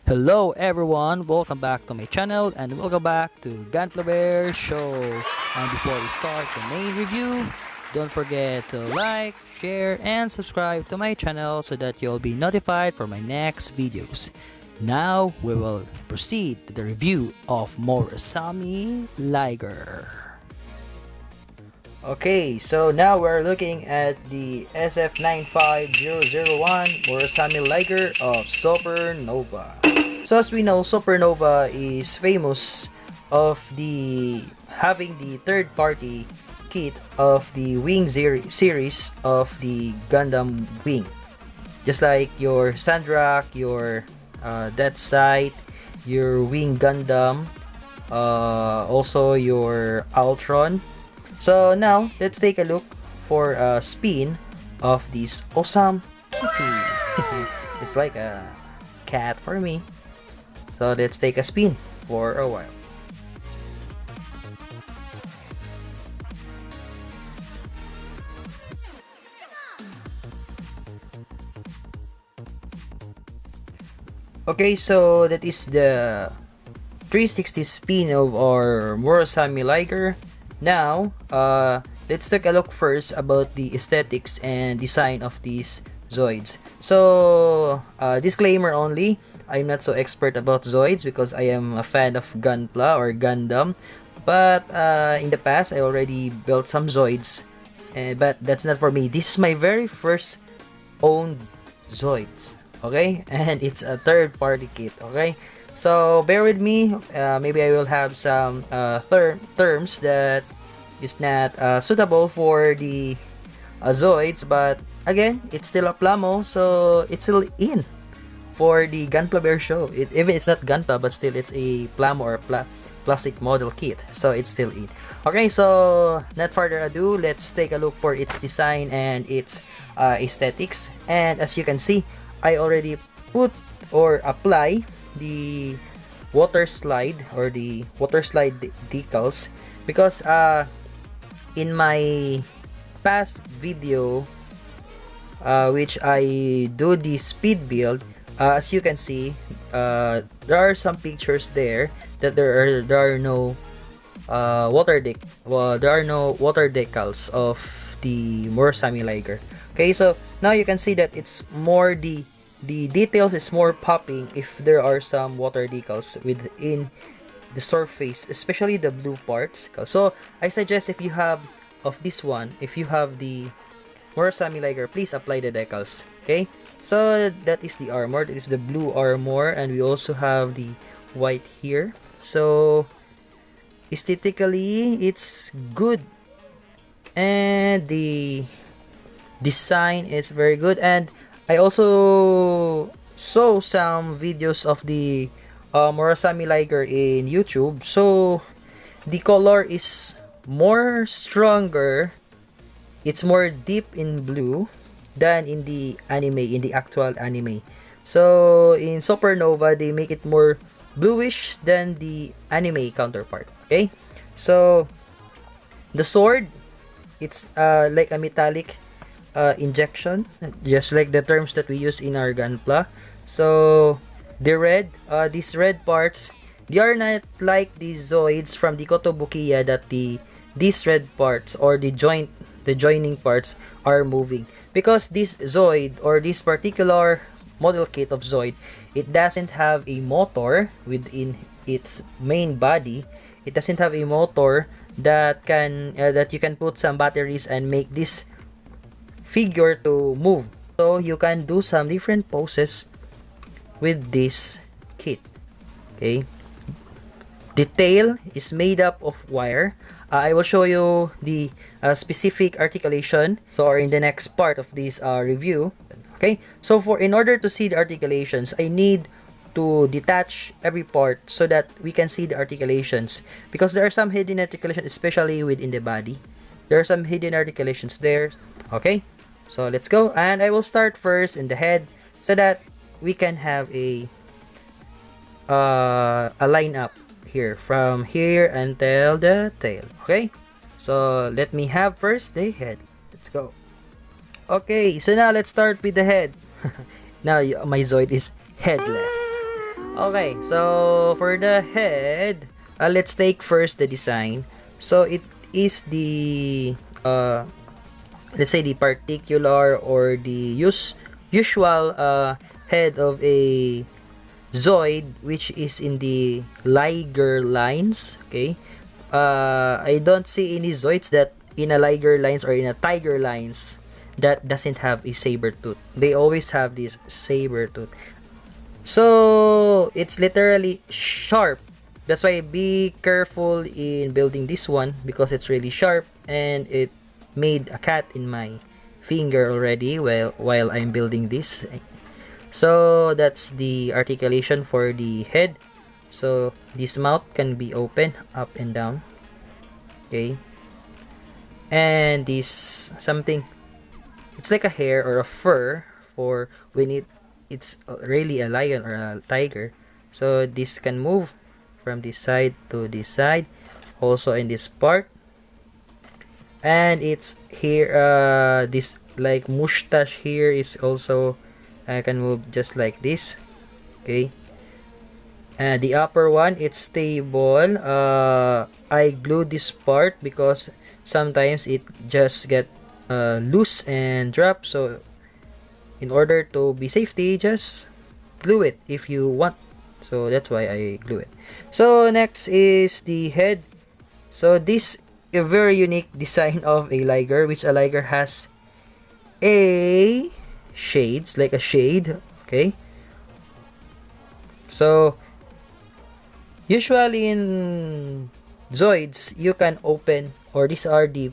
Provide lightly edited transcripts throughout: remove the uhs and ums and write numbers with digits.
Hello everyone, welcome back to my channel and welcome back to Gunpla Show. And before we start the main review, don't forget to like, share, and subscribe to my channel so that you'll be notified for my next videos. Now we will proceed to the review of Murasame Liger. Okay, so now we're looking at the SF95-001 Murasame Liger of Supernova. So as we know, Supernova is famous of having the third-party kit of the Wing series of the Gundam Wing. Just like your Sandrak, your Death Sight, your Wing Gundam, also your Ultron. So now, let's take a look for a spin of this awesome kitty. It's like a cat for me. So let's take a spin for a while. Okay, so that is the 360 spin of our Murasame Liger. Now, let's take a look first about the aesthetics and design of these Zoids. So, disclaimer only, I'm not so expert about Zoids because I am a fan of Gunpla or Gundam. But in the past, I already built some Zoids. But that's not for me. This is my very first owned Zoids. Okay? And it's a third-party kit. Okay? So bear with me, maybe I will have some terms that is not suitable for the Zoids, but again, it's still a plamo, so it's still in for the Gunpla show. Even it's not Gunpla, but still it's a plamo or plastic model kit, so it's still in. Okay, so not further ado, let's take a look for its design and its aesthetics. And as you can see, I already put or apply the water slide or the water slide decals because in my past video which I do the speed build, as you can see, there are some pictures there that there are no water decals of the Murasame Liger. Okay, so now you can see that it's more the details is more popping if there are some water decals within the surface, especially the blue parts. So I suggest if you have of this one, if you have the Murasame Liger, please apply the decals. Okay, so that is the armor. That is the blue armor, and we also have the white here. So aesthetically, it's good, and the design is very good. And I also saw some videos of the Murasame Liger in YouTube. So the color is more stronger. It's more deep in blue than in the anime, in the actual anime. So in Supernova, they make it more bluish than the anime counterpart. Okay, so the sword, it's like a metallic injection, just like the terms that we use in our Gunpla. So the red, these red parts, they are not like the Zoids from the Kotobukiya that these red parts or the joining parts are moving, because this Zoid or this particular model kit of Zoid, it doesn't have a motor within its main body. It doesn't have a motor that you can put some batteries and make this figure to move. So you can do some different poses with this kit. Okay, the tail is made up of wire. I will show you the specific articulation so in the next part of this review. Okay, so in order to see the articulations, I need to detach every part so that we can see the articulations, because there are some hidden articulations, especially within the body. There are some hidden articulations there. Okay, so let's go, and I will start first in the head so that we can have a lineup here from here until the tail. Okay, so let me have first the head. Let's go. Okay, so now let's start with the head. Now my Zoid is headless. Okay, so for the head, let's take first the design. So it is the let's say the particular or the usual head of a Zoid, which is in the Liger lines. Okay, I don't see any Zoids that in a Liger lines or in a Tiger lines that doesn't have a saber tooth. They always have this saber tooth. So it's literally sharp. That's why be careful in building this one because it's really sharp, and it made a cat in my finger already while I'm building this. So that's the articulation for the head. So this mouth can be open up and down. Okay. And this something, it's like a hair or a fur for when it's really a lion or a tiger. So this can move from this side to this side, also in this part. And it's here, this like mustache here is also can move just like this. Okay. The upper one, it's stable. I glued this part because sometimes it just get loose and drop. So in order to be safety, just glue it if you want. So that's why I glue it. So next is the head. So this a very unique design of a liger, which a liger has a shades, like a shade. Okay. So usually in Zoids, you can open, or these are the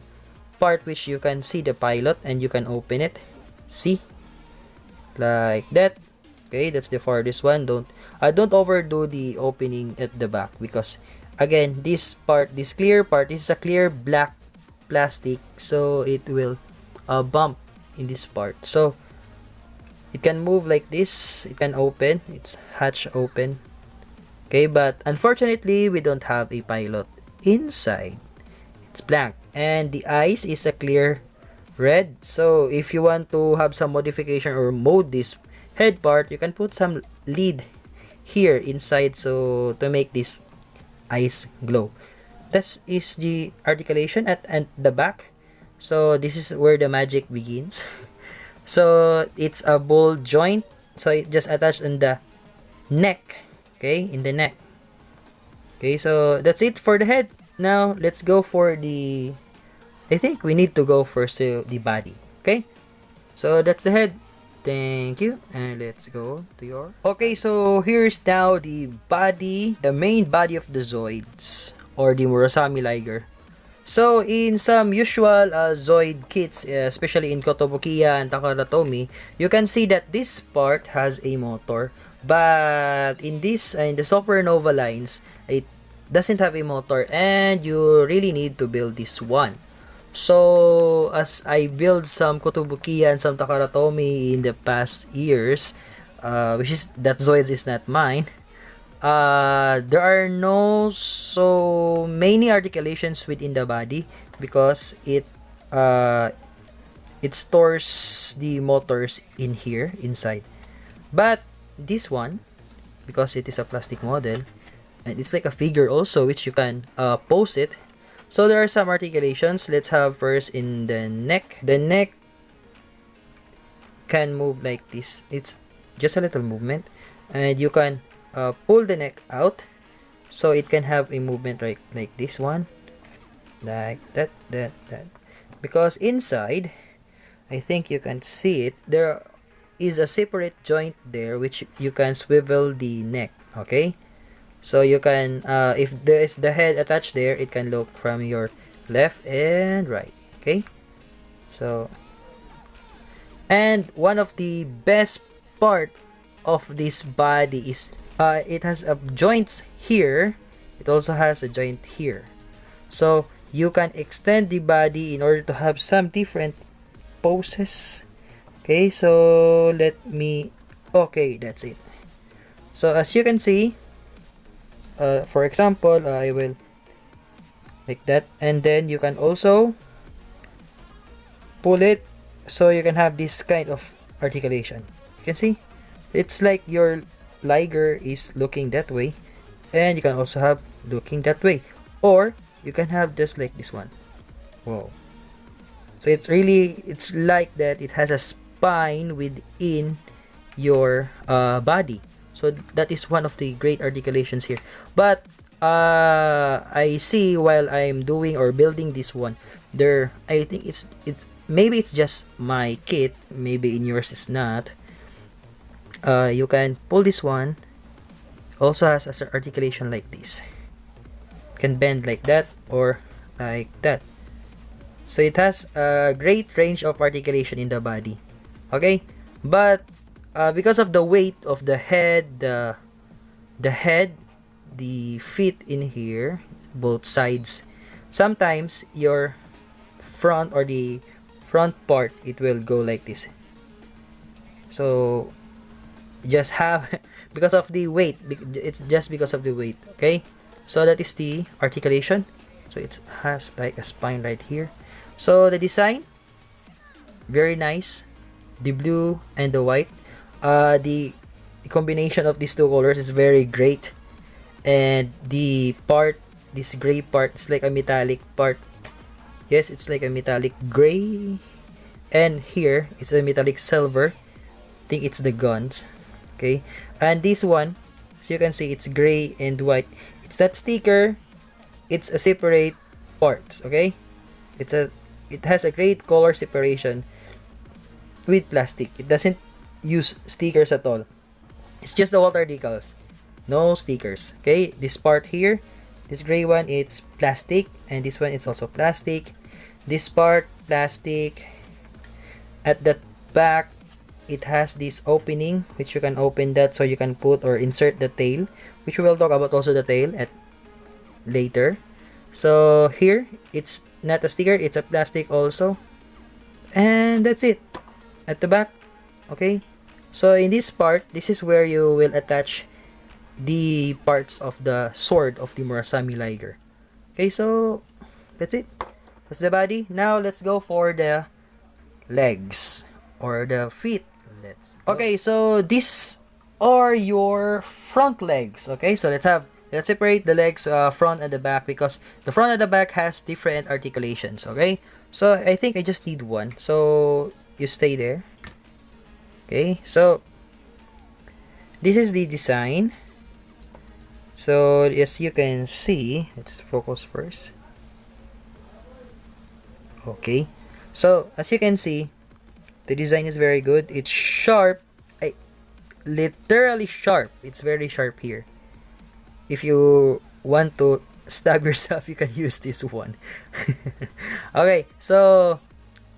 part which you can see the pilot and you can open it. See? Like that. Okay, that's the farthest one. Don't overdo the opening at the back because again, this part, this clear part, this is a clear black plastic, so it will bump in this part. So it can move like this. It can open. It's hatch open. Okay, but unfortunately, we don't have a pilot inside. It's blank. And the eyes is a clear red. So if you want to have some modification or mode this head part, you can put some lid here inside so to make this eyes glow. That is the articulation at the back. So this is where the magic begins. So it's a ball joint. So it just attached in the neck. Okay, in the neck. Okay, so that's it for the head. Now let's go for the, I think we need to go first to the body. Okay, so that's the head. Thank you, and let's go to your. Okay, so here's now the body, the main body of the Zoids or the Murasame Liger. So in some usual Zoid kits, especially in Kotobukiya and Takaratomi, you can see that this part has a motor. But in this, in the Supernova lines, it doesn't have a motor, and you really need to build this one. So as I build some Kotobukiya and some Takaratomi in the past years, which is that Zoids is not mine, there are no so many articulations within the body because it stores the motors in here inside. But this one, because it is a plastic model and it's like a figure also, which you can pose it. So there are some articulations. Let's have first in the neck. The neck can move like this. It's just a little movement, and you can pull the neck out, so it can have a movement right like this one, like that. Because inside, I think you can see it. There is a separate joint there which you can swivel the neck. Okay, so you can if there is the head attached there, it can look from your left and right. Okay, so, and one of the best part of this body is it has a joints here. It also has a joint here, so you can extend the body in order to have some different poses. Okay, so let me, okay, that's it. So as you can see, for example, I will like that, and then you can also pull it, so you can have this kind of articulation. You can see it's like your Liger is looking that way, and you can also have looking that way, or you can have just like this one. Wow. So it's like that it has a spine within your body. So that is one of the great articulations here. But I see while I'm doing or building this one, I think it's maybe it's just my kit, maybe in yours is not. You can pull this one. Also has an articulation like this. Can bend like that or like that. So it has a great range of articulation in the body. Okay, but because of the weight of the head, the feet in here, both sides, sometimes your front or the front part, it will go like this. So just have because of the weight, it's just because of the weight. Okay, so that is the articulation. So it has like a spine right here. So the design, very nice. The blue and the white, the combination of these two colors is very great. And the part, this gray part, is like a metallic part. Yes, it's like a metallic gray, and here it's a metallic silver. I think it's the guns. Okay, and this one, so you can see it's gray and white. It's that sticker. It's a separate parts. Okay, it has a great color separation with plastic. It doesn't use stickers at all. It's just the water decals, no stickers. Okay, this part here, this gray one, it's plastic, and this one it's also plastic. This part, plastic. At the back, it has this opening which you can open that so you can put or insert the tail, which we will talk about also the tail at later. So here it's not a sticker, it's a plastic also, and that's it at the back. Okay, so in this part, this is where you will attach the parts of the sword of the Murasame Liger. Okay, so that's it. That's the body. Now let's go for the legs or the feet. Let's go. Okay, so these are your front legs. Okay, so let's separate the legs, front and the back, because the front and the back has different articulations. Okay, so I think I just need one, so you stay there. Okay, so this is the design. So as you can see, let's focus first. Okay, so as you can see, the design is very good. It's sharp, literally sharp. It's very sharp here. If you want to stab yourself, you can use this one. Okay, so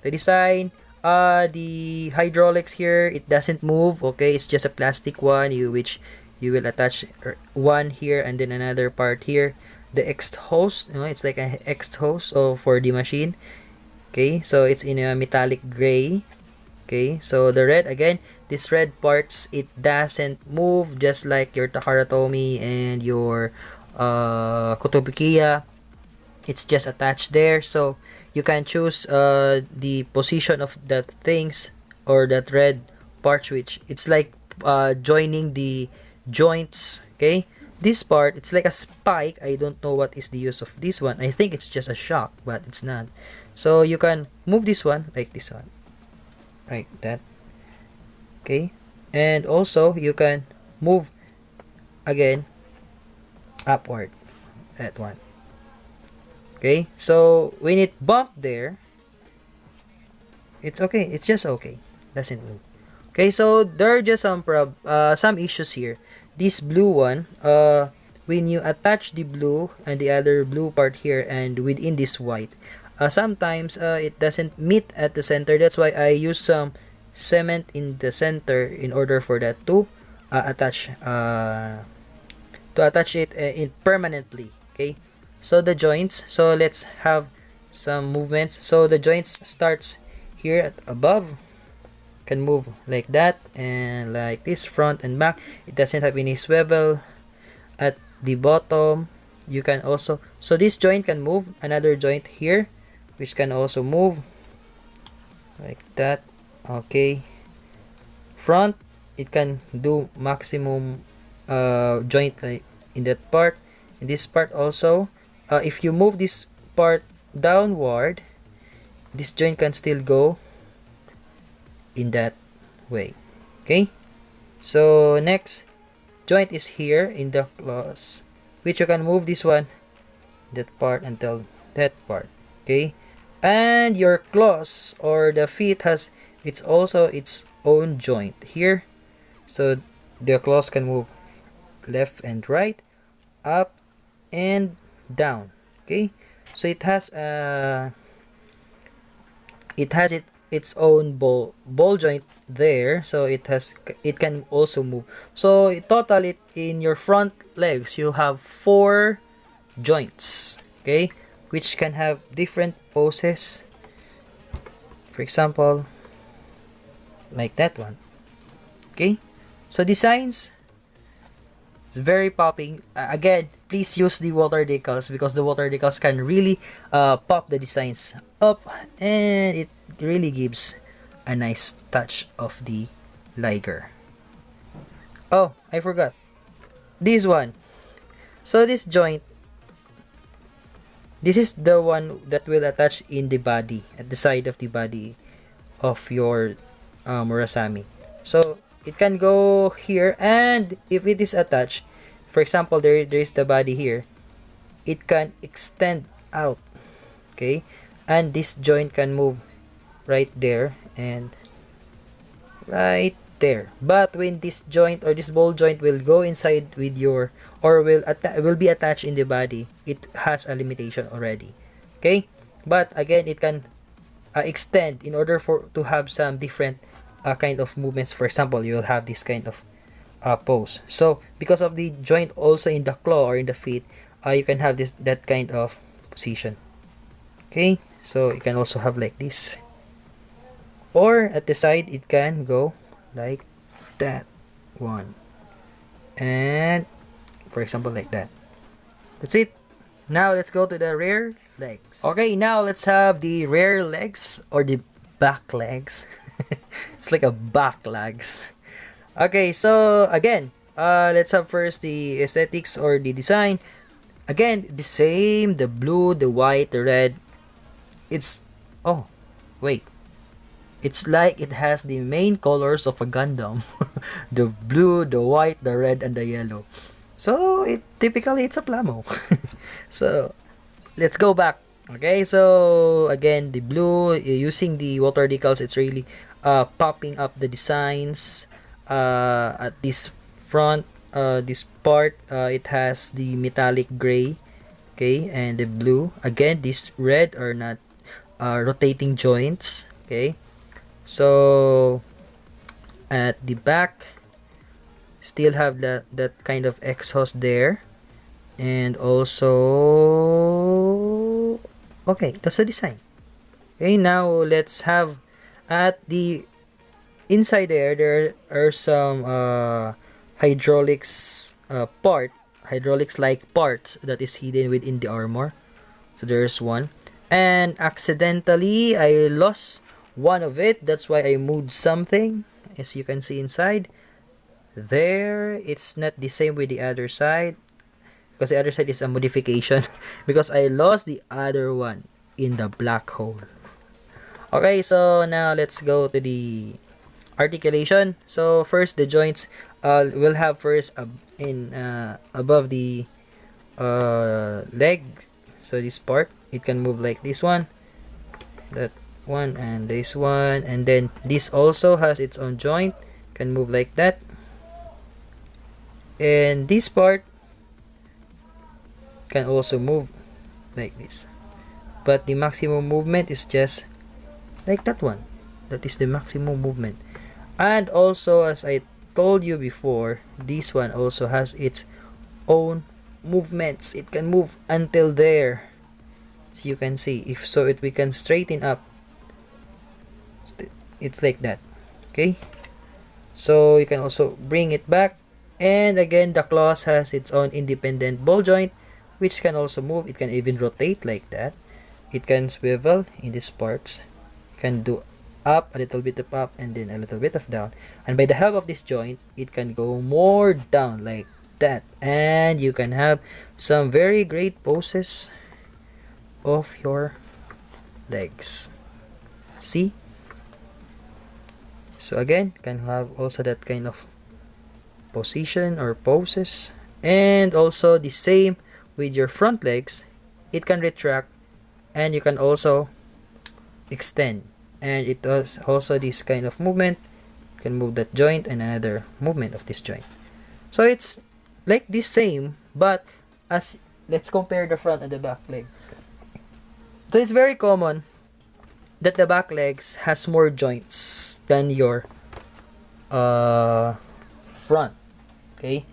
the design, the hydraulics here, it doesn't move. Okay, it's just a plastic one, which you will attach one here and then another part here. The exhaust, it's like an exhaust for the machine. Okay, so it's in a metallic gray. Okay, so the red, again, this red parts, it doesn't move, just like your Takara Tomy and your Kotobukiya. It's just attached there, so you can choose the position of that things or that red parts, which it's like joining the joints. Okay, this part, it's like a spike. I don't know what is the use of this one. I think it's just a shock, but it's not. So you can move this one like this one, like that. Okay, and also you can move again upward, that one. Okay, so when it bumped there, it's okay, it's just okay, doesn't move. Okay, so there are just some issues here. This blue one, when you attach the blue and the other blue part here and within this white, sometimes it doesn't meet at the center. That's why I use some cement in the center in order for that to attach it in permanently. Okay, so the joints, so let's have some movements. So the joints starts here at above, can move like that and like this, front and back. It doesn't have any swivel. At the bottom, you can also, so this joint can move, another joint here which can also move like that. Okay, front, it can do maximum joint like in that part. In this part also, if you move this part downward, this joint can still go in that way. Okay, so next joint is here in the claws, which you can move this one, that part until that part. Okay, and your claws or the feet has it's also its own joint here, so the claws can move left and right, up and down. Okay, so it has its own ball joint there, so it can also move. So total it in your front legs you have 4 joints, okay, which can have different poses. For example, like that one. Okay, so designs is very popping. Again, please use the water decals because the water decals can really pop the designs up, and it really gives a nice touch of the Liger. Oh, I forgot this one. So this joint, this is the one that will attach in the body, at the side of the body of your Murasame. So it can go here, and if it is attached, for example, there is the body here, it can extend out. Okay, and this joint can move right there and right there. But when this joint or this ball joint will go inside with your, or will be attached in the body, it has a limitation already. Okay, but again, it can extend in order to have some different kind of movements. For example, you will have this kind of pose. So because of the joint also in the claw or in the feet, you can have that kind of position. Okay, so you can also have like this, or at the side it can go like that one, and for example like that. That's it. Now let's go to the rear legs. Okay, now let's have the rear legs or the back legs. It's like a back legs. Okay, so again, let's have first the aesthetics or the design. Again, the same, the blue, the white, the red. It's, oh, wait. It's like it has the main colors of a Gundam. The blue, the white, the red, and the yellow. So, typically it's a plamo. So, let's go back. Okay, so again, the blue, using the water decals, it's really popping up the designs. At this front, this part, it has the metallic gray, okay, and the blue. Again, this red are not rotating joints, okay. So at the back, still have that kind of exhaust there, and also, okay, that's the design. Okay, now let's have at the inside there are some hydraulics like parts that is hidden within the armor. So there's one, and accidentally I lost one of it. That's why I moved something. As you can see inside there, it's not the same with the other side, because the other side is a modification. Because I lost the other one in the black hole. Okay, so now let's go to the articulation. So first, the joints will have first above the leg. So this part, it can move like this one, that one, and this one, and then this also has its own joint, can move like that, and this part can also move like this, but the maximum movement is just like that one. That is the maximum movement. And also, as I told you before, this one also has its own movements. It can move until there, so you can see, if so, we can straighten up, it's like that. Okay, so you can also bring it back, and again, the claws has its own independent ball joint, which can also move. It can even rotate like that. It can swivel in these parts, can do up, a little bit of up, and then a little bit of down, and by the help of this joint, it can go more down like that, and you can have some very great poses of your legs. See? So again, can have also that kind of position or poses, and also the same with your front legs. It can retract, and you can also extend, and it does also this kind of movement. You can move that joint and another movement of this joint. So it's like the same, but as let's compare the front and the back leg. So it's very common that the back legs has more joints than your front. Okay,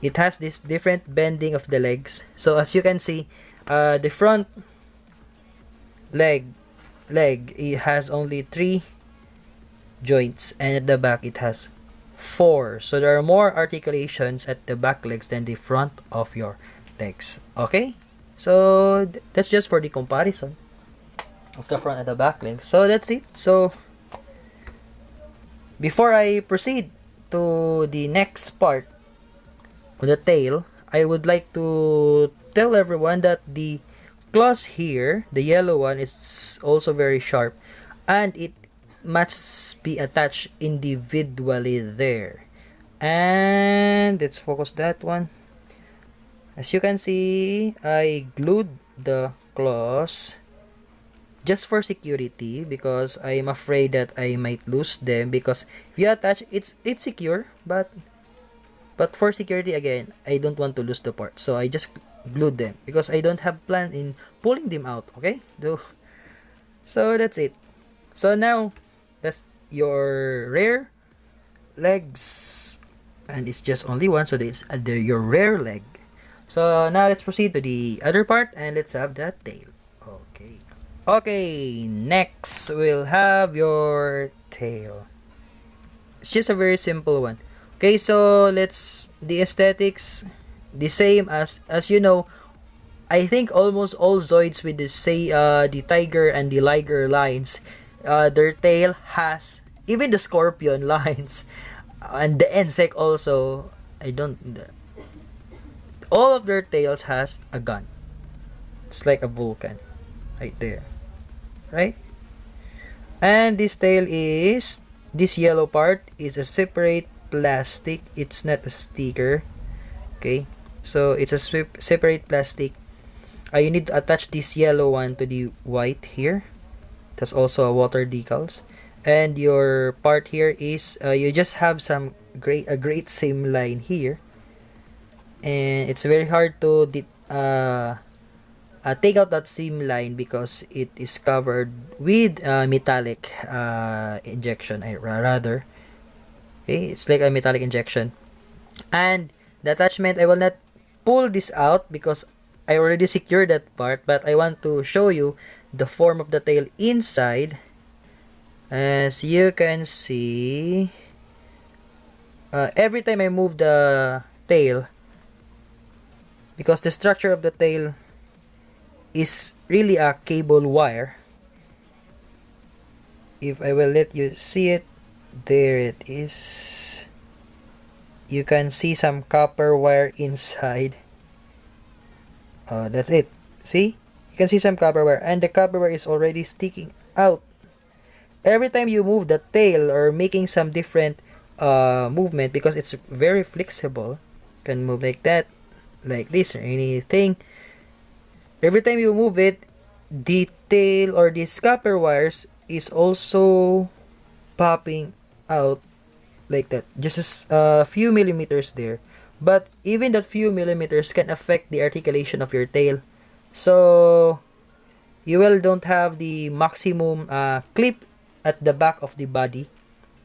it has this different bending of the legs. So as you can see, the front leg it has only 3 joints, and at the back it has 4. So there are more articulations at the back legs than the front of your legs. Okay, so that's just for the comparison of the front and the back legs. So that's it. So before I proceed to the next part of the tail, I would like to tell everyone that the claws here, the yellow one, is also very sharp, and it must be attached individually there. And let's focus that one. As you can see, I glued the claws just for security, because I'm afraid that I might lose them, because if you attach, it's secure, but for security again, I don't want to lose the part, so I just glued them, because I don't have plan in pulling them out. Okay, so that's it. So now that's your rear legs, and it's just only one, so it's your rear leg. So now let's proceed to the other part, and let's have that tail. Okay, next we'll have your tail. It's just a very simple one. Okay, so the aesthetics, the same as you know. I think almost all Zoids with the tiger and the liger lines, their tail has, even the scorpion lines, and the insect also. All of their tails has a gun. It's like a vulcan, right there, right? And this tail is, this yellow part is a separate plastic. It's not a sticker. Okay, so it's a separate plastic. You need to attach this yellow one to the white here. There's also a water decals, and your part here is you just have a great seam line here, and it's very hard to take out that seam line because it is covered with metallic injection, rather. Okay, it's like a metallic injection. And the attachment, I will not pull this out because I already secured that part, but I want to show you the form of the tail inside. As you can see, every time I move the tail, because the structure of the tail is really a cable wire. If I will let you see it, there it is. You can see some copper wire inside. That's it. See? You can see some copper wire, and the copper wire is already sticking out. Every time you move the tail or making some different movement, because it's very flexible, you can move like that, like this, or anything. Every time you move it, the tail or these copper wires is also popping out like that, just a few millimeters there. But even that few millimeters can affect the articulation of your tail, so you will don't have the maximum clip at the back of the body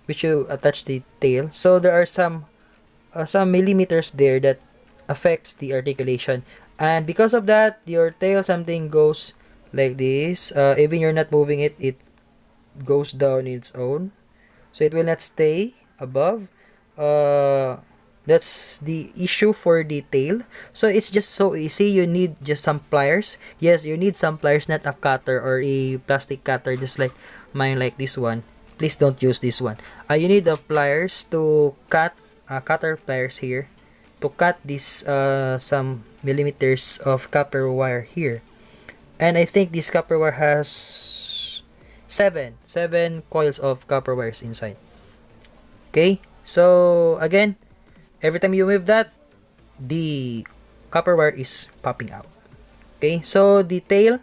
which you attach the tail. So there are some millimeters there that affects the articulation, and because of that, your tail something goes like this. Even you're not moving it, it goes down its own, so it will not stay above. That's the issue for the tail. So it's just so easy. You need just some pliers. Yes, you need some pliers, not a cutter or a plastic cutter just like mine, like this one. Please don't use this one. You need the pliers to cut cutter pliers here to cut this some millimeters of copper wire here. And I think this copper wire has seven coils of copper wires inside. Okay, so again, every time you move that, the copper wire is popping out. Okay, so the tail,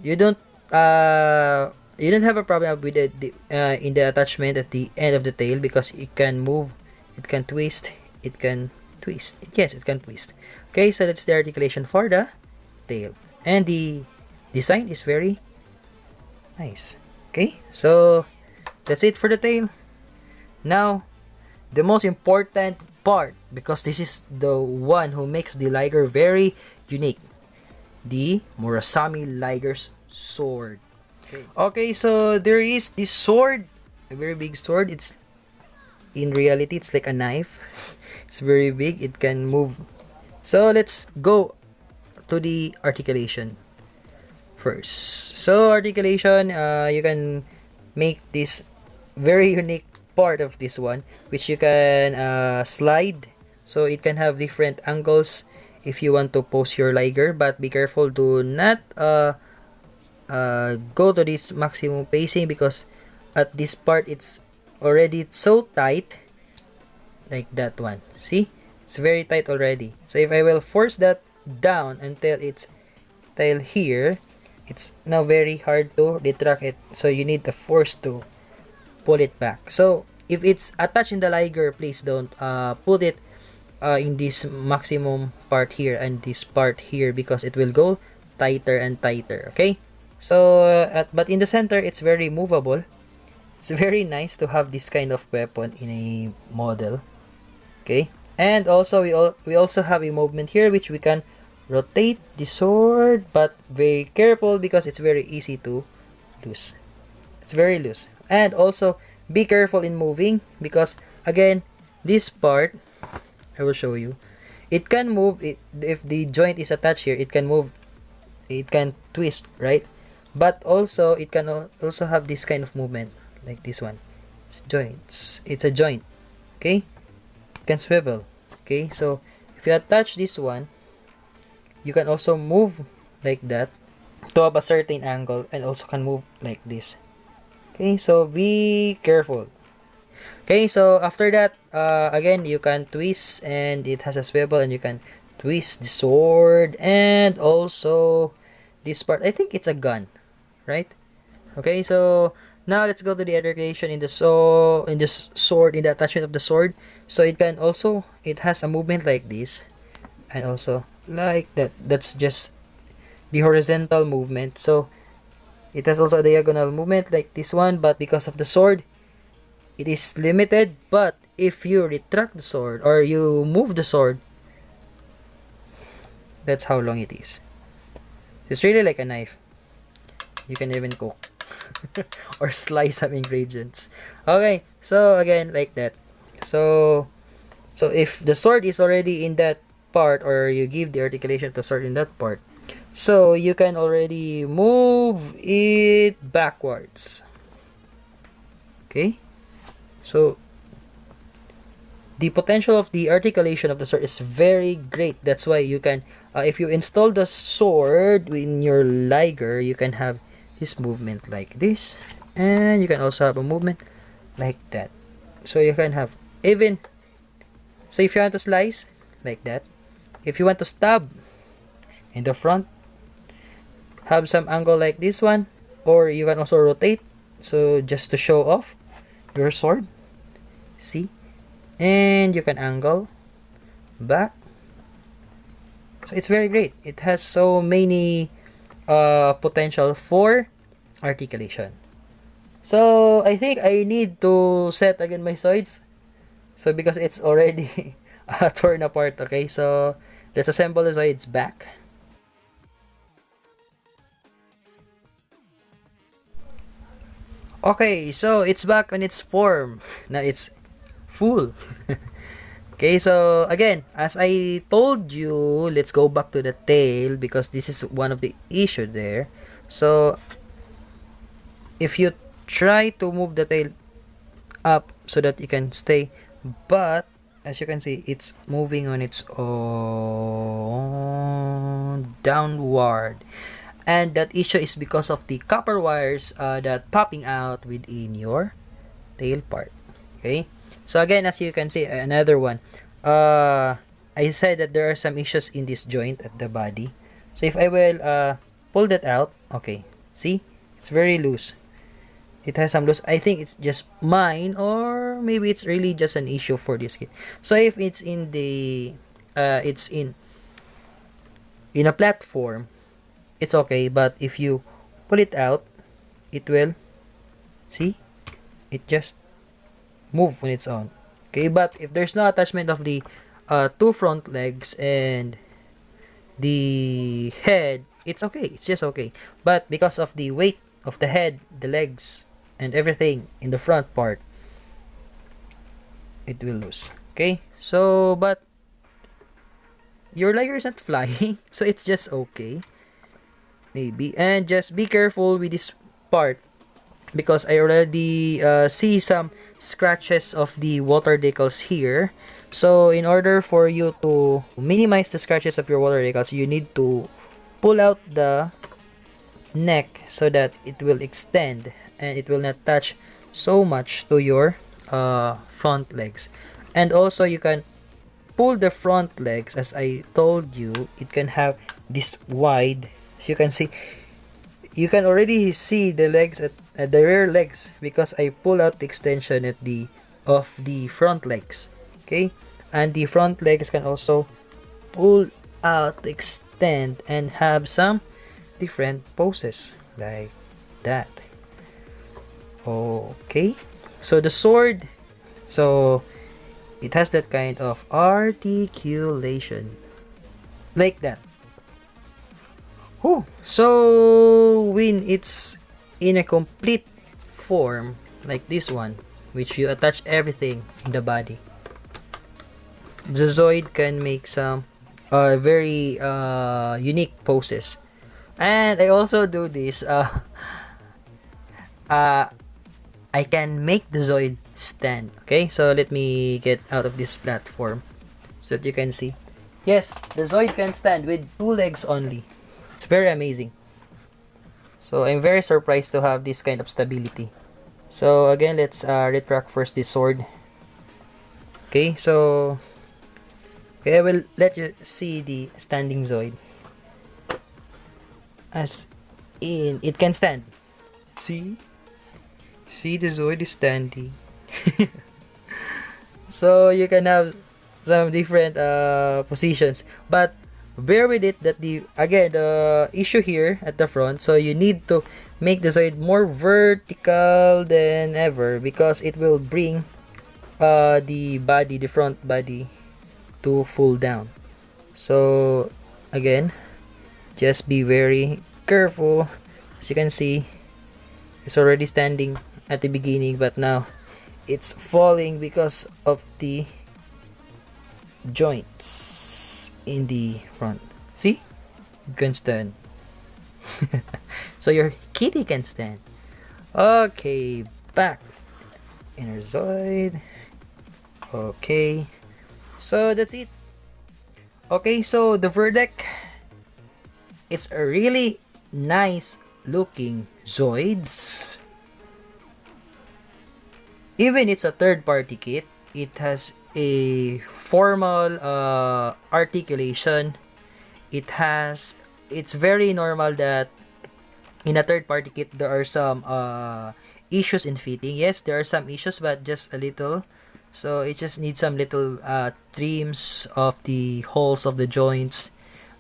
you don't have a problem with in the attachment at the end of the tail, because it can move, it can twist, yes, it can twist. Okay, so that's the articulation for the tail, and the design is very nice. Okay, so that's it for the tail. Now, the most important part, because this is the one who makes the Liger very unique, the Murasame Liger's sword. Okay, so there is this sword, a very big sword. It's in reality, it's like a knife. It's very big. It can move. So let's go to the articulation first. So articulation, you can make this very unique part of this one, which you can slide, so it can have different angles if you want to pose your Liger, but be careful, do not go to this maximum pacing, because at this part it's already so tight, like that one. See, it's very tight already. So if I will force that down until it's tail here, it's now very hard to retract it, so you need a force to pull it back. So if it's attached in the Liger, please don't put it in this maximum part here and this part here, because it will go tighter and tighter. Okay, so but in the center, it's very movable. It's very nice to have this kind of weapon in a model. Okay, and also we also have a movement here, which we can rotate the sword, but very careful, because it's very easy to lose. It's very loose. And also be careful in moving, because again, this part, I will show you, it can move. If the joint is attached here, it can move, it can twist, right? But also it can also have this kind of movement, like this one. It's joints, it's a joint. Okay, it can swivel. Okay, so if you attach this one, you can also move like that to have a certain angle, and also can move like this. Okay, so be careful. Okay, so after that, again, you can twist, and it has a swivel, and you can twist the sword, and also this part, I think it's a gun, right? Okay, so now let's go to the articulation in the sword, in the attachment of the sword. So it can also, it has a movement like this, and also like that. That's just the horizontal movement. So it has also a diagonal movement like this one, but because of the sword, it is limited. But if you retract the sword, or you move the sword, that's how long it is. It's really like a knife. You can even cook or slice some ingredients. Okay, so again, like that. So if the sword is already in that part, or you give the articulation to sword in that part, so you can already move it backwards. Okay, so the potential of the articulation of the sword is very great. That's why you can, if you install the sword in your Liger, you can have this movement like this, and you can also have a movement like that. So you can have even, so if you want to slice like that, if you want to stab in the front, have some angle like this one, or you can also rotate, so just to show off your sword. See, and you can angle back. So it's very great. It has so many potential for articulation. So I think I need to set again my Zoids, so because it's already torn apart. Okay, so let's assemble the Zoids back. Okay, so it's back on its form. Now it's full. Okay, so again, as I told you, let's go back to the tail, because this is one of the issue there. So if you try to move the tail up so that you can stay, but as you can see, it's moving on its own downward. And that issue is because of the copper wires that popping out within your tail part. Okay, so again, as you can see, another one. I said that there are some issues in this joint at the body. So if I will pull that out, okay, see, it's very loose. It has some loose. I think it's just mine, or maybe it's really just an issue for this kit. So if it's in the it's in a platform, it's okay. But if you pull it out, it will, see, it just move on its own. Okay, but if there's no attachment of the two front legs and the head, it's okay. It's just okay. But because of the weight of the head, the legs, and everything in the front part, it will lose. Okay, so but your Liger is not flying, so it's just okay, maybe. And just be careful with this part, because I already see some scratches of the water decals here. So in order for you to minimize the scratches of your water decals, you need to pull out the neck so that it will extend and it will not touch so much to your front legs. And also you can pull the front legs, as I told you, it can have this wide, as you can see. You can already see the legs at the rear legs, because I pull out the extension at the of the front legs. Okay, and the front legs can also pull out, extend, and have some different poses like that. Okay, so the sword, so it has that kind of articulation like that. So when it's in a complete form like this one, which you attach everything in the body, the Zoid can make some very unique poses. And I also do this. I can make the Zoid stand. Okay, so let me get out of this platform so that you can see. Yes, the Zoid can stand with two legs only. It's very amazing. So I'm very surprised to have this kind of stability. So again, let's retract first the sword. Okay, so okay, I will let you see the standing Zoid. As in, it can stand. See the Zoid is standing. So you can have some different positions, but bear with it that the issue here at the front, so you need to make the Zoid more vertical than ever, because it will bring the front body to full down. So again, just be very careful. As you can see, it's already standing at the beginning, but now it's falling because of the joints in the front. See, it can stand. So your kitty can stand. Okay, back inner Zoid. Okay, so that's it. Okay, so the verdict, it's a really nice looking Zoids. Even it's a third-party kit, it has a formal articulation. It's very normal that in a third-party kit there are some issues in fitting. Yes, there are some issues, but just a little. So it just needs some little trims of the holes of the joints,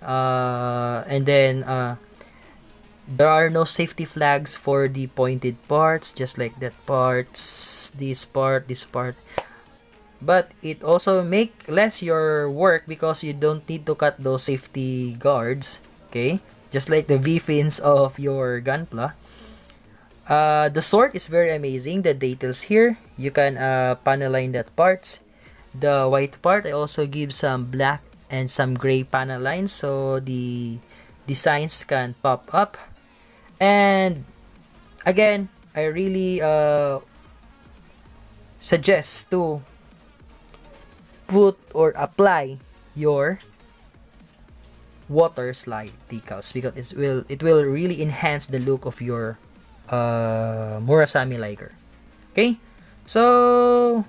and then there are no safety flags for the pointed parts, just like that parts, this part. But it also make less your work, because you don't need to cut those safety guards. Okay, just like the V-fins of your Gunpla. The sword is very amazing. The details here, you can panel line that parts. The white part, I also give some black and some gray panel lines, so the designs can pop up. And again, I really suggest to put or apply your water slide decals, because it will really enhance the look of your Murasame Liger. Okay, so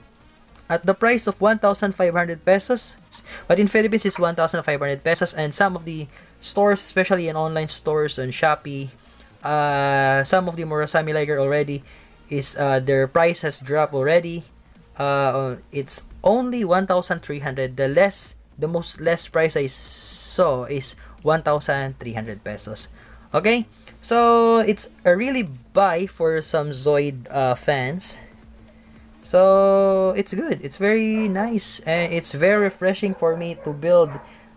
at the price of 1,500 pesos, but in Philippines it's 1,500 pesos, and some of the stores, especially in online stores on Shopee, some of the Murasame Liger already is their price has dropped already. It's only 1,300. The most less price I saw is 1,300 pesos. Okay, so it's a really buy for some Zoid fans. So it's good. It's very nice, and it's very refreshing for me to build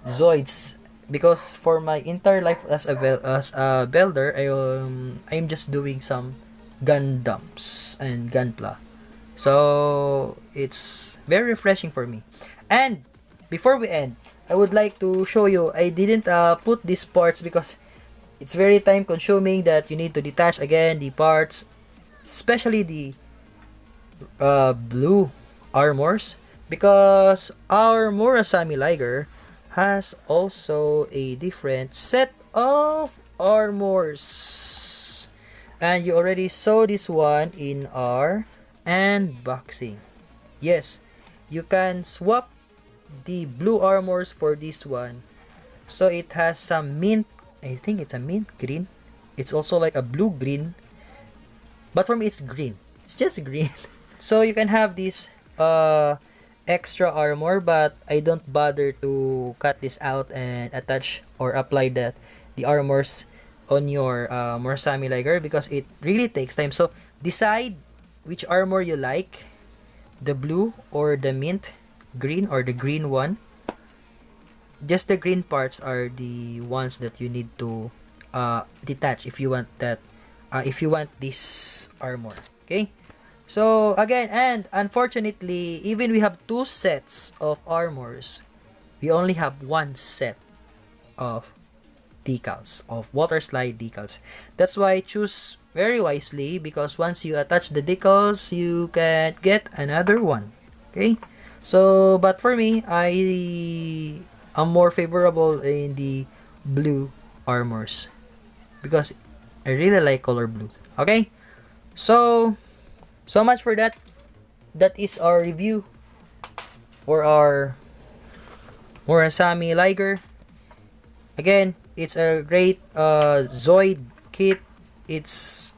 Zoids, because for my entire life as a builder, I'm just doing some Gundams and Gunpla. So it's very refreshing for me. And before we end, I would like to show you, I didn't put these parts because it's very time consuming that you need to detach again the parts, especially the blue armors, because our Murasame Liger has also a different set of armors, and you already saw this one in our unboxing. Yes, you can swap the blue armors for this one. So it has some mint, I think it's a mint green. It's also like a blue green, but for me it's green. It's just green. So you can have this extra armor, but I don't bother to cut this out and attach or apply the armors on your Murasame Liger, because it really takes time. So decide which armor you like, the blue or the mint green or the green one. Just the green parts are the ones that you need to detach if you want that, if you want this armor. Okay, so again, and unfortunately, even we have two sets of armors, we only have one set of decals, of water slide decals. That's why choose very wisely, because once you attach the decals, you can get another one. Okay, so but for me, I am more favorable in the blue armors because I really like color blue. Okay, so much for that. That is our review for our Murasame Liger. Again, it's a great Zoid kit. It's,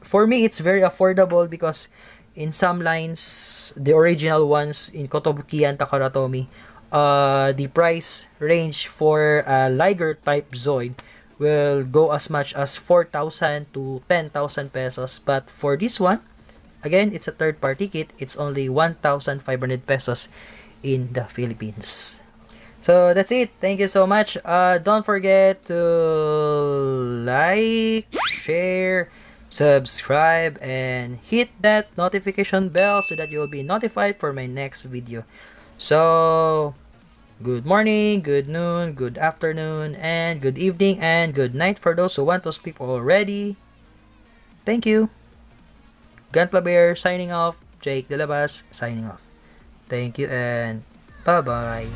for me, it's very affordable, because in some lines, the original ones in Kotobukiya and Takaratomi, the price range for a Liger-type Zoid will go as much as 4,000 to 10,000 pesos. But for this one, again, it's a third-party kit. It's only 1,500 pesos in the Philippines. So that's it. Thank you so much. Don't forget to like, share, subscribe, and hit that notification bell so that you will be notified for my next video. So good morning, good noon, good afternoon, and good evening, and good night for those who want to sleep already. Thank you. Gunpla Bear signing off. Jake Delabas signing off. Thank you, and bye-bye.